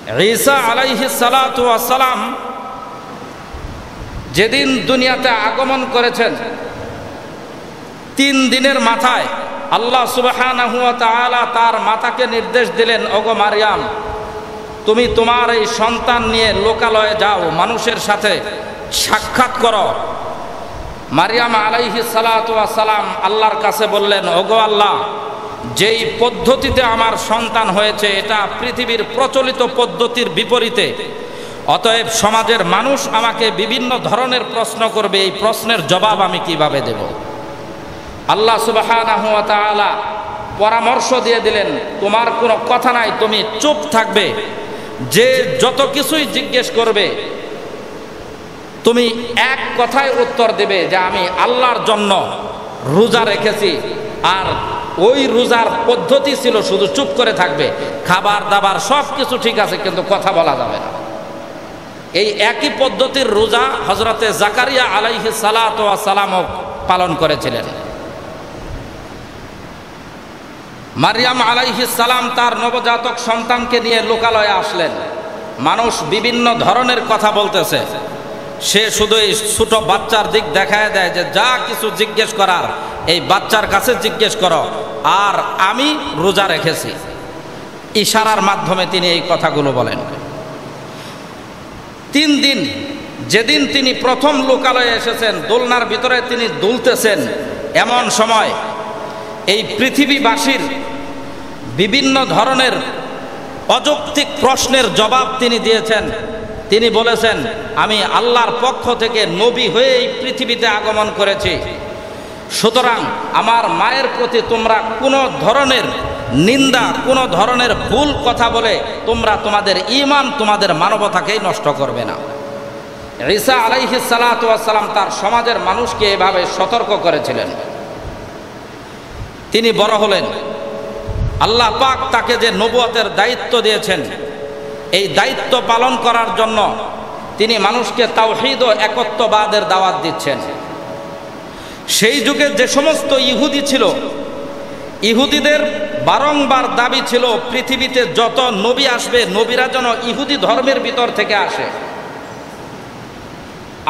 ঈসা আলাইহিস সালাতু ওয়াস সালাম যেদিন দুনিয়াতে আগমন করেছেন 3 দিনের মাথায় আল্লাহ সুবহানাহু ওয়া তাআলা তার মাতাকে নির্দেশ দিলেন, ওগো মারইয়াম, তুমি তোমার এই সন্তান নিয়ে লোকালয়ে যাও, মানুষের সাথে সাক্ষাৎ করো। মারইয়াম আলাইহিস সালাতু ওয়াস সালাম আল্লাহর কাছে বললেন, ওগো আল্লাহ, যেই পদ্ধতিতে আমার সন্তান হয়েছে এটা পৃথিবীর প্রচলিত পদ্ধতির বিপরীতে, অতএব সমাজের মানুষ আমাকে বিভিন্ন ধরনের প্রশ্ন করবে, এই প্রশ্নের জবাব আমি কিভাবে দেব? আল্লাহ সুবহানাহু ওয়া তাআলা পরামর্শ দিয়ে দিলেন, তোমার কোনো কথা নাই, তুমি চুপ থাকবে। যে যত কিছুই জিজ্ঞেস করবে তুমি এক কথায় উত্তর দেবে যে আমি আল্লাহর জন্য রোজা রেখেছি, আর ওই রোজার পদ্ধতি ছিল শুধু চুপ করে থাকবে। খাবার দাবার সব কিছু ঠিক আছে, কিন্তু কথা বলা যাবে না। এই একই পদ্ধতির রোজা হযরতে জাকারিয়া আলাইহিস সালাতু ওয়াস সালামও পালন করেছিলেন। মারইয়াম আলাইহিস সালাম তার নবজাতক সন্তানকে নিয়ে লোকালয়ে আসলেন। মানুষ বিভিন্ন ধরনের কথা বলতেছে, সে শুধু এই ছোট বাচ্চার দিক দেখায় দেয় যে যা কিছু জিজ্ঞেস করার এই বাচ্চার কাছে জিজ্ঞেস করো, আর আমি রোজা রেখেছি। ইশারার মাধ্যমে তিনি এই কথাগুলো বলেন। 3 দিন, যেদিন তিনি প্রথম লোকালয়ে এসেছেন, দোলনার ভিতরে তিনি দুলতেছেন, এমন সময় এই পৃথিবীবাসীর বিভিন্ন ধরনের অযৌক্তিক প্রশ্নের জবাব তিনি দিয়েছেন। তিনি বলেছেন, আমি আল্লাহর পক্ষ থেকে নবী হয়ে এই পৃথিবীতে আগমন করেছি, সুতরাং আমার মায়ের প্রতি তোমরা কোনো ধরনের নিন্দা, কোনো ধরনের ভুল কথা বলে তোমরা তোমাদের ঈমান, তোমাদের মানবতাকেই নষ্ট করবে না। ঈসা আলাইহিস সালাতু ওয়াস সালাম তার সমাজের মানুষকে এভাবে সতর্ক করেছিলেন। তিনি বড় হলেন, আল্লাহ পাক তাকে যে নবুয়তের দায়িত্ব দিয়েছেন, এই দায়িত্ব পালন করার জন্য তিনি মানুষকে তাওহীদ ও একত্ববাদের দাওয়াত দিচ্ছেন। সেই যুগে যে সমস্ত ইহুদি ছিল, ইহুদিদের বারংবার দাবি ছিল পৃথিবীতে যত নবী আসবে, নবীরা যেন ইহুদি ধর্মের ভিতর থেকে আসে।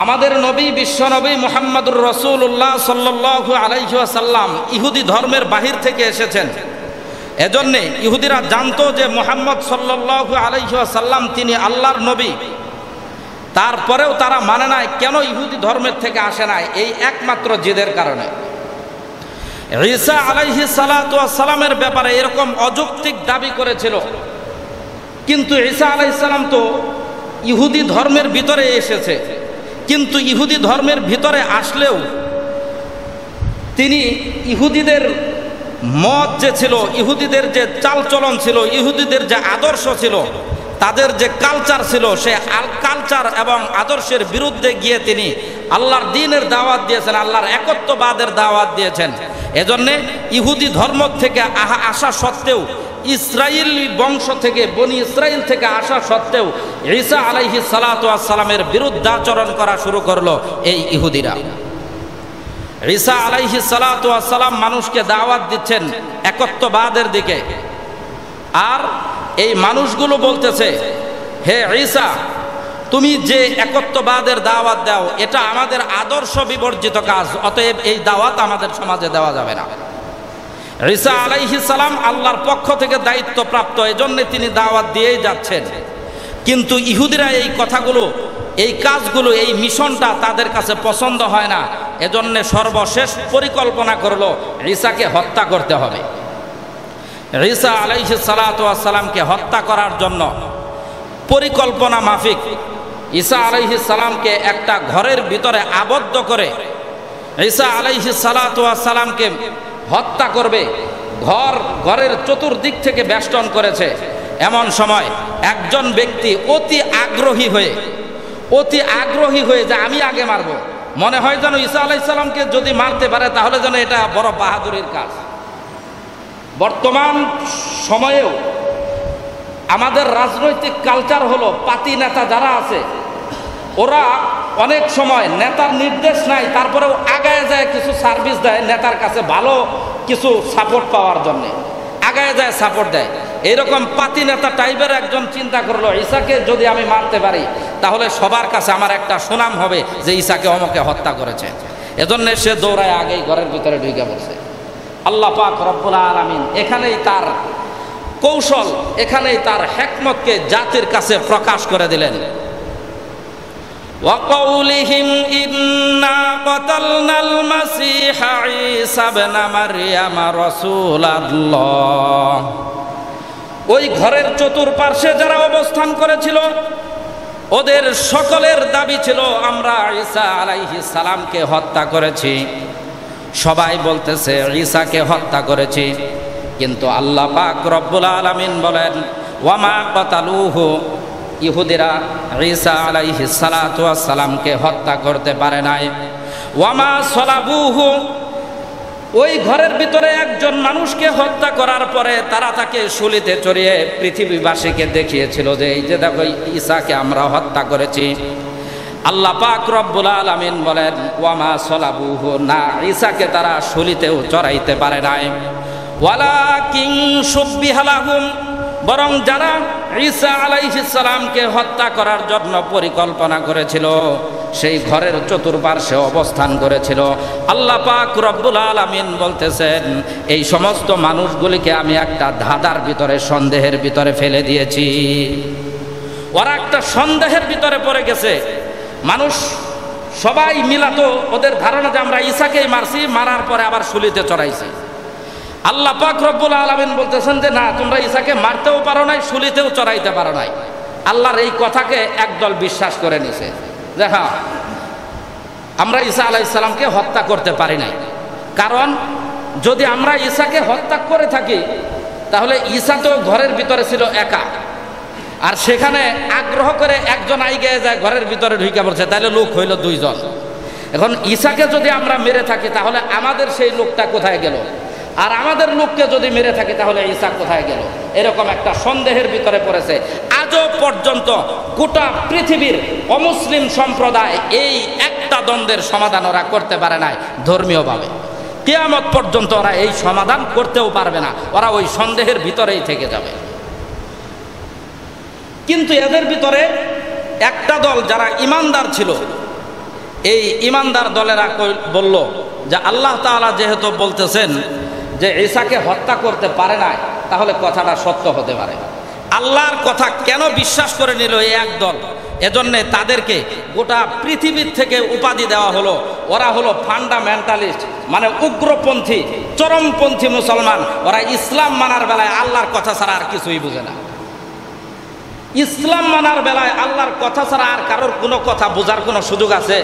আমাদের নবী বিশ্বনবী মুহাম্মদুর রাসূলুল্লাহ সাল্লাল্লাহু আলাইহি ওয়াসাল্লাম ইহুদি ধর্মের বাহির থেকে এসেছেন। এজন্যে ইহুদিরা জানতো যে মুহাম্মদ সাল্লাল্লাহু আলাইহি ওয়াসাল্লাম তিনি আল্লাহর নবী, তারপরেও তারা মানে নাই। কেন ইহুদি ধর্মের থেকে আসে নাই? এই একমাত্র জিদের কারণে। ঈসা আলাইহিস সালাতু ওয়াস সালামের ব্যাপারে এরকম অযৌক্তিক দাবি করেছিল, কিন্তু ঈসা আলাইহিস সালাম তো ইহুদি ধর্মের ভিতরে এসেছে, কিন্তু ইহুদি ধর্মের ভিতরে আসলেও তিনি ইহুদিদের মত যে ছিল, ইহুদিদের যে চালচলন ছিল, ইহুদিদের যে আদর্শ ছিল, তাদের যে কালচার ছিল, সে কালচার এবং আদর্শের বিরুদ্ধে গিয়ে তিনি আল্লাহর দ্বীনের দাওয়াত দিয়েছেন, আল্লাহর একত্ববাদের দাওয়াত দিয়েছেন। এজন্যে ইহুদি ধর্ম থেকে আসা সত্ত্বেও, ইসরায়েলি বংশ থেকে, বনি ইসরায়েল থেকে আসা সত্ত্বেও ঈসা আলাইহিস সালাতু ওয়াস সালামের বিরুদ্ধাচরণ করা শুরু করলো এই ইহুদিরা। ঈসা আলাইহিস সালাতু ওয়াস সালাম মানুষকে দাওয়াত দিচ্ছেন একত্ববাদের দিকে, আর এই মানুষগুলো বলতেছে, হে ঈসা, তুমি যে একত্ববাদের দাওয়াত দাও এটা আমাদের আদর্শ বিবর্জিত কাজ, অতএব এই দাওয়াত আমাদের সমাজে দেওয়া যাবে না। ঈসা আলাইহিস সালাম আল্লাহর পক্ষ থেকে দায়িত্বপ্রাপ্ত, এজন্য তিনি দাওয়াত দিয়েই যাচ্ছেন। কিন্তু ইহুদিরা এই কথাগুলো, এই কাজগুলো, এই মিশনটা তাদের কাছে পছন্দ হয় না। এজন্য সর্বশেষ পরিকল্পনা করলো ঈসাকে হত্যা করতে হবে। ঈসা আলাইহিস সালাতু ওয়াস সালামকে হত্যা করার জন্য পরিকল্পনা মাফিক ঈসা আলাইহিস সালামকে একটা ঘরের ভিতরে আবদ্ধ করে ঈসা আলাইহিস সালাতু ওয়াস সালামকে হত্যা করবে। ঘরের চতুর্দিক থেকে বেষ্টন করেছে। এমন সময় একজন ব্যক্তি অতি আগ্রহী হয়ে যে আমি আগে মারব, মনে হয় যেন ঈসা আলাইহিস সালামকে যদি মারতে পারে তাহলে যেন এটা বড় বাহাদুরির কাজ। বর্তমান সময়েও আমাদের রাজনৈতিক কালচার হলো, পাতি নেতা যারা আছে ওরা অনেক সময় নেতার নির্দেশ নাই, তারপরেও আগায় যায় কিছু সার্ভিস দেয় নেতার কাছে, ভালো কিছু সাপোর্ট পাওয়ার জন্যে আগায় যায়, সাপোর্ট দেয়। এইরকম পাতি নেতা টাইপের একজন চিন্তা করলো ঈসাকে যদি আমি মারতে পারি তাহলে সবার কাছে আমার একটা সুনাম হবে যে ঈসাকে অমকে হত্যা করেছে। এজন্য সে দৌড়ায় আগেই ঘরের ভিতরে ঢুকে পড়ছে। আল্লাহ পাক রব্বুল আলামিন এখানেই তার কৌশল, এখানেই তার হিকমতকে জাতির কাছে প্রকাশ করে দিলেন। وقولهم إنا قتلنا المسيح عيسى ابن مريم رسول الله। ওই ঘরের চতুর্পার্শ্বে যারা অবস্থান করেছিল ওদের সকলের দাবি ছিল আমরা ঈসা আলাইহিস সালামকে হত্যা করেছি। সবাই বলতেছে ঈসাকে হত্যা করেছি, কিন্তু আল্লাহ পাক রব্বুল আলামিন বলেন ওয়ামা কাতালুহু, ইহুদিরা ঈসা আলাইহিস সালাতু ওয়াস সালামকে হত্যা করতে পারে নাই। ওয়ামা সলাবুহু, ওই ঘরের ভিতরে একজন মানুষকে হত্যা করার পরে তারা তাকে শুলিতে চড়িয়ে পৃথিবীবাসীকে দেখিয়েছিল যে এই যে দেখো ঈসাকে আমরা হত্যা করেছি। আল্লাহ পাক রব্বুল আলামিন বলেন ওয়ামা সলাবুহু, না ঈসাকে তারা শুলিতেও চড়াইতে পারে নাই। ওয়ালাকিন শুব্বিহা লাহুম, বরং যারা ঈসা আলাইহিস সালামকে হত্যা করার জন্য পরিকল্পনা করেছিল সেই ঘরের চতুর্পার্শ্বে অবস্থান করেছিল। আল্লাহ পাক রব্বুল আলামিন বলতেছেন এই সমস্ত মানুষগুলিকে আমি একটা ধাঁধার ভিতরে, সন্দেহের ভিতরে ফেলে দিয়েছি। ওরা একটা সন্দেহের ভিতরে পড়ে গেছে। মানুষ সবাই মিলাতো ওদের ধারণা যে আমরা ঈসাকেই মারছি, মারার পরে আবার শুলিতে চড়াইছি। আল্লাহ পাক রব্বুল আলামিন বলতেছেন যে না, তোমরা ঈসাকে মারতেও পারো নাই, শুলিতেও চড়াইতে পারো নাই। আল্লাহর এই কথাকে একদল বিশ্বাস করে নিছে যে হ্যাঁ, আমরা ঈসা আলাইহিস সালামকে হত্যা করতে পারি নাই। কারণ যদি আমরা ঈসাকে হত্যা করে থাকি তাহলে ঈসা তো ঘরের ভিতরে ছিল একা, আর সেখানে আগ্রহ করে একজন আইগে যায় ঘরের ভিতরে ঢুকে পড়ছে, তাহলে লোক হইল দুইজন। এখন ঈসাকে যদি আমরা মেরে থাকি তাহলে আমাদের সেই লোকটা কোথায় গেল, আর আমাদের লোককে যদি মেরে থাকি তাহলে ঈসা কোথায় গেল, এরকম একটা সন্দেহের ভিতরে পড়েছে। আজও পর্যন্ত গোটা পৃথিবীর অমুসলিম সম্প্রদায় এই একটা দ্বন্দ্বের সমাধান ওরা করতে পারে নাই ধর্মীয়ভাবে। কিয়ামত পর্যন্ত ওরা এই সমাধান করতেও পারবে না, ওরা ওই সন্দেহের ভিতরেই থেকে যাবে। কিন্তু এদের ভিতরে একটা দল যারা ইমানদার ছিল, এই ইমানদার দলেরা বলল যে আল্লাহ তাআলা যেহেতু বলতেছেন যে ঈসাকে হত্যা করতে পারে না, তাহলে কথাটা সত্য হতে পারে। আল্লাহর কথা কেন বিশ্বাস করে নিল এই এক দল? এজন্যে তাদেরকে গোটা পৃথিবীর থেকে উপাধি দেওয়া হলো, ওরা হলো ফান্ডামেন্টালিস্ট, মানে উগ্রপন্থী, চরমপন্থী মুসলমান। ওরা ইসলাম মানার বেলায় আল্লাহর কথা ছাড়া আর কিছুই বুঝে না। ইসলাম মানার বেলায় আল্লাহর কথা ছাড়া আর কারোর কোনো কথা বোঝার কোনো সুযোগ আছে?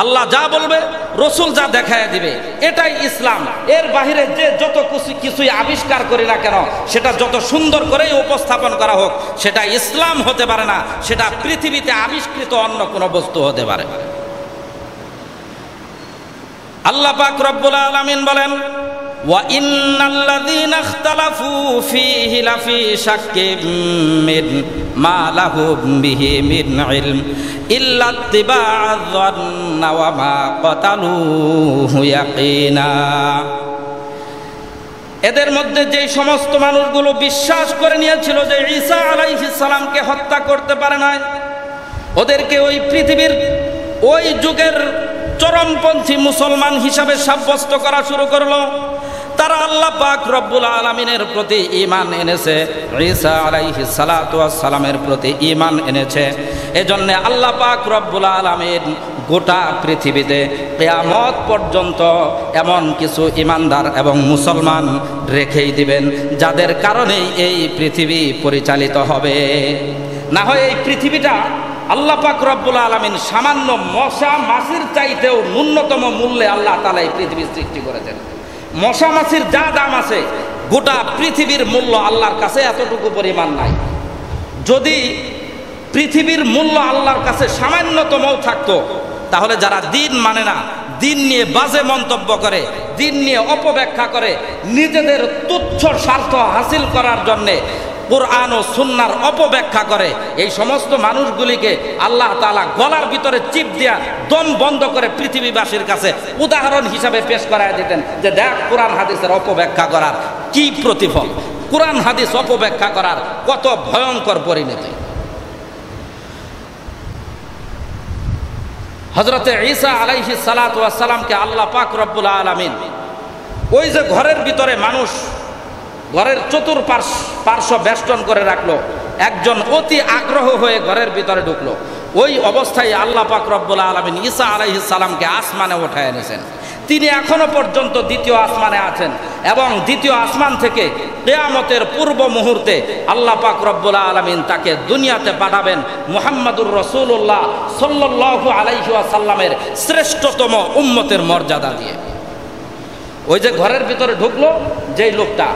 আল্লাহ যা বলবে, রসুল যা দেখায় দিবে, এটাই ইসলাম। এর বাহিরে যে যত কিছুই আবিষ্কার করি না কেন, সেটা যত সুন্দর করেই উপস্থাপন করা হোক, সেটা ইসলাম হতে পারে না, সেটা পৃথিবীতে আবিষ্কৃত অন্য কোনো বস্তু হতে পারে। আল্লাহ পাক রব্বুল আলামিন বলেন ওয়া ইন্নাল্লাযীনা ইখতালাফু ফীহি লাফী শাক্কিম মিম্মা লাহুম বিহি মিন ইলম ইল্লা ইত্তিবাআয যান্না ওয়া মা কাতালুহু ইয়াকিনা। এদের মধ্যে যে সমস্ত মানুষগুলো বিশ্বাস করে নিয়েছিল যে ঈসা আলাইহিস সালামকে হত্যা করতে পারে না, ওদেরকে ওই পৃথিবীর ওই যুগের চরমপন্থী মুসলমান হিসাবে সাব্যস্ত করা শুরু করলো। তারা আল্লাহ পাক রব্বুল আলামিনের প্রতি ঈমান এনেছে, ঈসা আলাইহিস সালাতু ওয়াস সালামের প্রতি ঈমান এনেছে। এজন্য আল্লাহ পাক রব্বুল আলামিন গোটা পৃথিবীতে কিয়ামত পর্যন্ত এমন কিছু ঈমানদার এবং মুসলমান রেখেই দিবেন যাদের কারণেই এই পৃথিবী পরিচালিত হবে। না হয় এই পৃথিবীটা আল্লাহ পাক রব্বুল আলামিন সামান্য মশা মাছির চাইতেও ন্যূনতম মূল্যে আল্লাহ তাআলা এই পৃথিবী সৃষ্টি করেছেন। মশা মাছির যা দাম আছে, গোটা পৃথিবীর মূল্য আল্লাহর কাছে এতটুকু পরিমাণ নাই। যদি পৃথিবীর মূল্য আল্লাহর কাছে সামান্যতমও থাকতো, তাহলে যারা দিন মানে না, দিন নিয়ে বাজে মন্তব্য করে, দিন নিয়ে অপব্যাখ্যা করে, নিজেদের তুচ্ছ স্বার্থ হাসিল করার জন্যে কুরআন ও সুন্নাহর অপব্যাখ্যা করে, এই সমস্ত মানুষগুলিকে আল্লাহ তাআলা গলার ভিতরে চিপ দিয়া দম বন্ধ করে পৃথিবীবাসীর কাছে উদাহরণ হিসাবে পেশ করায় দিতেন যে দেখ কোরআন হাদিসের অপব্যাখ্যা করার কি প্রতিফল। কোরআন হাদিস অপব্যাখ্যা করার কত ভয়ঙ্কর পরিণতি। হযরতে ঈসা আলাইহিস সালাতু ওয়াস সালামকে আল্লাহ পাক রব্বুল আলামিন ওই যে ঘরের ভিতরে মানুষ ঘরের চতুর্পার্শ্ব বেষ্টন করে রাখলো, একজন অতি আগ্রহ হয়ে ঘরের ভিতরে ঢুকলো। ওই অবস্থায় আল্লাহ পাক রব্বুল আলামিন ঈসা আলাইহিস সালামকে আসমানে উঠায় এনেছেন। তিনি এখনো পর্যন্ত দ্বিতীয় আসমানে আছেন এবং দ্বিতীয় আসমান থেকে কিয়ামতের পূর্ব মুহূর্তে আল্লাহ পাক রব্বুল আলামিন তাকে দুনিয়াতে পাঠাবেন মুহাম্মাদুর রাসূলুল্লাহ সাল্লাল্লাহু আলাইহি ওয়াসাল্লামের শ্রেষ্ঠতম উম্মতের মর্যাদা দিয়ে। ওই যে ঘরের ভিতরে ঢুকলো যেই লোকটা,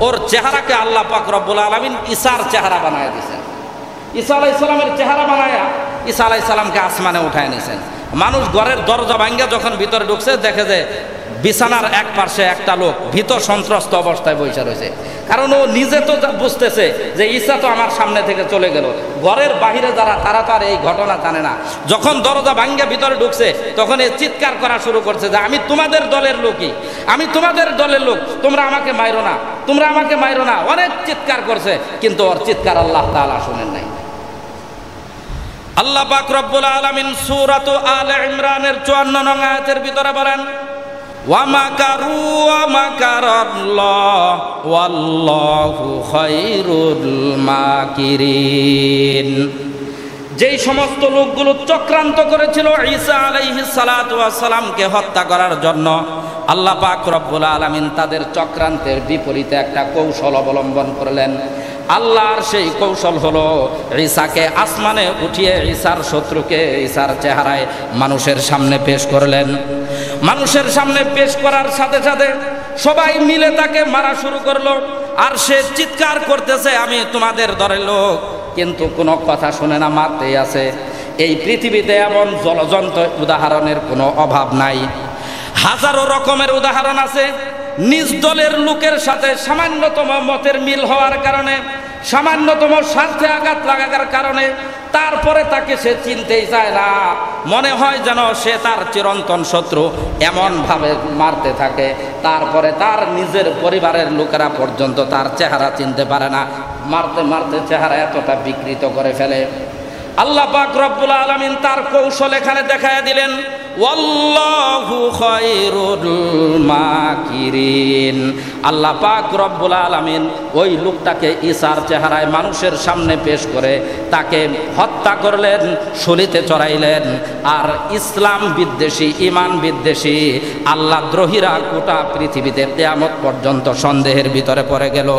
ওর চেহারাকে আল্লাহ পাক রব্বুল আলামিন ঈসার চেহারা বানায় দিয়েছেন। ঈসা আলাইহিস সালামের চেহারা বানায়া ঈসা আলাইহিস সালামকে আসমানে উঠায় নিয়েছেন। মানুষ ঘরের দরজা ভাঙ্গা যখন ভিতরে ঢুকছে দেখে যে বিছানার এক পাশে একটা লোক ভীত সন্ত্রস্ত অবস্থায় বসে রয়েছে। কারণ ও নিজে তো বুঝতেছে যে ঈসা তো আমার সামনে থেকে চলে গেল। ঘরের বাহিরে যারা তারা তো আর এই ঘটনা জানে না। যখন দরজা ভাঙ্গা ভিতরে ঢুকছে তখন এ চিৎকার করা শুরু করছে যে আমি তোমাদের দলের লোকই, আমি তোমাদের দলের লোক, তোমরা আমাকে মাইরো না, তোমরা আমাকে মাইরো না। অনেক চিৎকার করছে, কিন্তু ওর চিৎকার আল্লাহ তাআলা শুনেন নাই। আল্লাহ পাক রব্বুল আলামিন সূরাত আলে ইমরানের 54 নং আয়াতের ভিতরে বলেন, ওয়া মাকারু ওয়া মাকারাল্লাহ ওয়াল্লাহু খায়রুল মাকিরিন। যেই সমস্ত লোকগুলো চক্রান্ত করেছিল ঈসা আলাইহিস সালাতু ওয়াস সালামকে হত্যা করার জন্য, আল্লাহ পাক রব্বুল আলামিন তাদের চক্রান্তের বিপরীতে একটা কৌশল অবলম্বন করলেন। আল্লাহর সেই কৌশল হলো ঈসাকে আসমানে উঠিয়ে ঈসার শত্রুকে ঈসার চেহারায় মানুষের সামনে পেশ করলেন। মানুষের সামনে পেশ করার সাথে সাথে সবাই মিলে তাকে মারা শুরু করলো। আর সে চিৎকার করতেছে আমি তোমাদের দলের লোক, কিন্তু কোনো কথা শুনে না, মারতেই আছে। এই পৃথিবীতে এমন জলজন্ত উদাহরণের কোনো অভাব নাই। হাজারো রকমের উদাহরণ আছে। নিজ দলের লোকের সাথে সামান্যতম মতের মিল হওয়ার কারণে, সামান্যতম স্বার্থে আঘাত লাগার কারণে তারপরে তাকে সে চিনতেই চায় না। মনে হয় যেন সে তার চিরন্তন শত্রু, এমনভাবে মারতে থাকে। তারপরে তার নিজের পরিবারের লোকেরা পর্যন্ত তার চেহারা চিনতে পারে না। মারতে মারতে চেহারা এতটা বিকৃত করে ফেলে। আল্লাহ পাক রব্বুল আলামিন তার কৌশল এখানে দেখায় দিলেন, ওয়াল্লাহু খায়রুল মাকিরিন। আল্লাহ পাক রব্বুল আলামিন ওই লোকটাকে ঈসার চেহারায় মানুষের সামনে পেশ করে তাকে হত্যা করলেন, শরীতে চড়াইলেন। আর ইসলাম বিদ্বেষী, ঈমান বিদ্বেষী, আল্লাহ দ্রোহীরা গোটা পৃথিবীতে কিয়ামত পর্যন্ত সন্দেহের ভিতরে পড়ে গেল।